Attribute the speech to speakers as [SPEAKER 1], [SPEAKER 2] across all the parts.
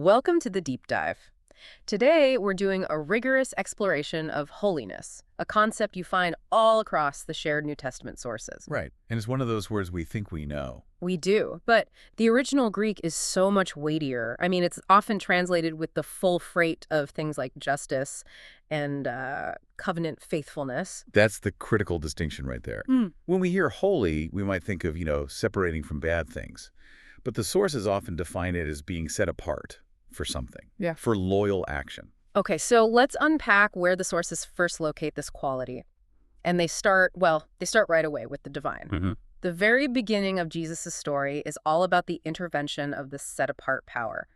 [SPEAKER 1] Welcome to the deep dive. Today, we're doing a rigorous exploration of holiness, a concept you find all across the shared New Testament sources.
[SPEAKER 2] Right. And it's one of those words we think we know.
[SPEAKER 1] We do, but the original Greek is so much weightier. I mean, it's often translated with the full freight of things like justice and covenant faithfulness.
[SPEAKER 2] That's the critical distinction right there.
[SPEAKER 1] Mm.
[SPEAKER 2] When we hear holy, we might think of, separating from bad things. But the sources often define it as being set apart for something,
[SPEAKER 1] Yeah.
[SPEAKER 2] for loyal action.
[SPEAKER 1] Okay, so let's unpack where the sources first locate this quality. And they start right away with the divine.
[SPEAKER 2] Mm-hmm.
[SPEAKER 1] The very beginning of Jesus' story is all about the intervention of this set-apart power.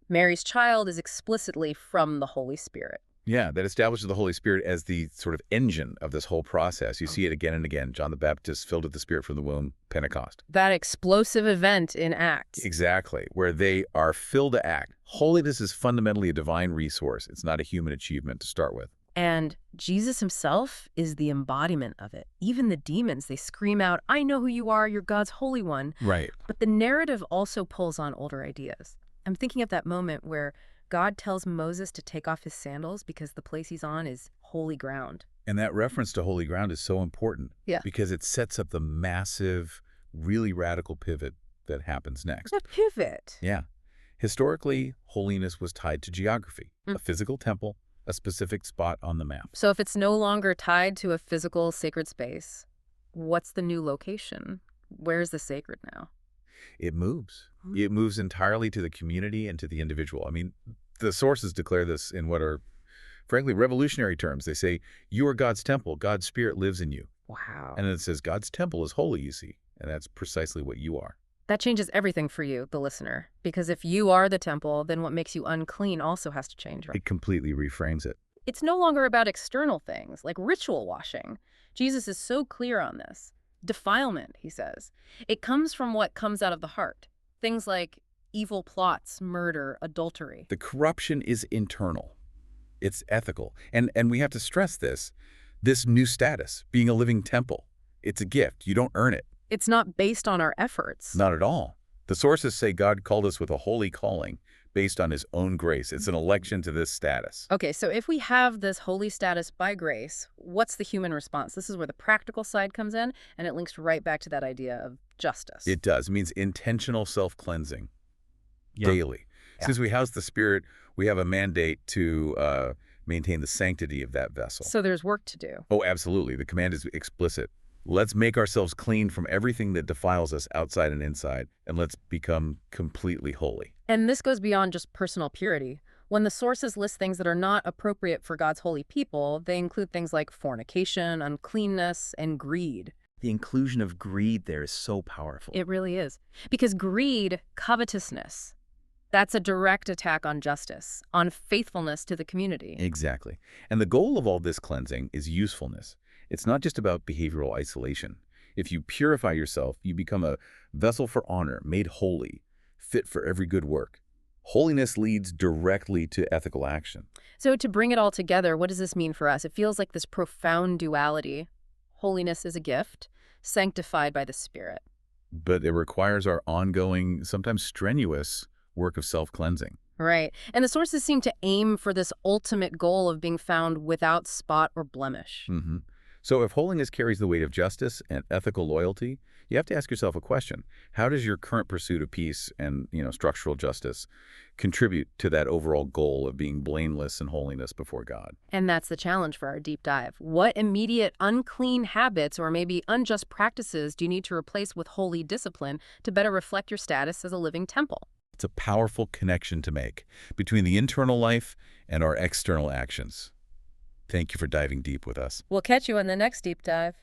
[SPEAKER 1] Mary's child is explicitly from the Holy Spirit.
[SPEAKER 2] Yeah, that establishes the Holy Spirit as the sort of engine of this whole process. You see it again and again. John the Baptist filled with the Spirit from the womb, Pentecost.
[SPEAKER 1] That explosive event in Acts.
[SPEAKER 2] Exactly, where they are filled to act. Holiness is fundamentally a divine resource. It's not a human achievement to start with.
[SPEAKER 1] And Jesus himself is the embodiment of it. Even the demons, they scream out, "I know who you are, you're God's Holy One."
[SPEAKER 2] Right.
[SPEAKER 1] But the narrative also pulls on older ideas. I'm thinking of that moment where God tells Moses to take off his sandals because the place he's on is holy ground.
[SPEAKER 2] And that reference to holy ground is so important because it sets up the massive, really radical pivot that happens next.
[SPEAKER 1] A pivot.
[SPEAKER 2] Yeah. Historically, holiness was tied to geography, a physical temple, a specific spot on the map.
[SPEAKER 1] So if it's no longer tied to a physical sacred space, what's the new location? Where's the sacred now?
[SPEAKER 2] It moves. It moves entirely to the community and to the individual. I mean, the sources declare this in what are, frankly, revolutionary terms. They say, you are God's temple. God's Spirit lives in you.
[SPEAKER 1] Wow.
[SPEAKER 2] And then it says, God's temple is holy, you see. And that's precisely what you are.
[SPEAKER 1] That changes everything for you, the listener. Because if you are the temple, then what makes you unclean also has to change, right?
[SPEAKER 2] It completely reframes it.
[SPEAKER 1] It's no longer about external things, like ritual washing. Jesus is so clear on this. Defilement, he says. It comes from what comes out of the heart. Things like evil plots, murder, adultery.
[SPEAKER 2] The corruption is internal. It's ethical. And we have to stress this new status, being a living temple. It's a gift. You don't earn it.
[SPEAKER 1] It's not based on our efforts.
[SPEAKER 2] Not at all. The sources say God called us with a holy calling based on his own grace. It's an election to this status.
[SPEAKER 1] Okay, so if we have this holy status by grace, what's the human response? This is where the practical side comes in, and it links right back to that idea of justice.
[SPEAKER 2] It does. It means intentional self-cleansing daily.
[SPEAKER 1] Yeah.
[SPEAKER 2] Since we house the Spirit, we have a mandate to maintain the sanctity of that vessel.
[SPEAKER 1] So there's work to do.
[SPEAKER 2] Oh, absolutely. The command is explicit. Let's make ourselves clean from everything that defiles us outside and inside, and let's become completely holy.
[SPEAKER 1] And this goes beyond just personal purity. When the sources list things that are not appropriate for God's holy people, they include things like fornication, uncleanness, and greed.
[SPEAKER 3] The inclusion of greed there is so powerful.
[SPEAKER 1] It really is. Because greed, covetousness, that's a direct attack on justice, on faithfulness to the community.
[SPEAKER 2] Exactly. And the goal of all this cleansing is usefulness. It's not just about behavioral isolation. If you purify yourself, you become a vessel for honor, made holy, fit for every good work. Holiness leads directly to ethical action.
[SPEAKER 1] So to bring it all together, what does this mean for us? It feels like this profound duality. Holiness is a gift, sanctified by the Spirit.
[SPEAKER 2] But it requires our ongoing, sometimes strenuous, work of self-cleansing.
[SPEAKER 1] Right. And the sources seem to aim for this ultimate goal of being found without spot or blemish.
[SPEAKER 2] Mm-hmm. So if holiness carries the weight of justice and ethical loyalty, you have to ask yourself a question. How does your current pursuit of peace and, structural justice contribute to that overall goal of being blameless and holiness before God?
[SPEAKER 1] And that's the challenge for our deep dive. What immediate unclean habits or maybe unjust practices do you need to replace with holy discipline to better reflect your status as a living temple?
[SPEAKER 2] It's a powerful connection to make between the internal life and our external actions. Thank you for diving deep with us.
[SPEAKER 1] We'll catch you on the next deep dive.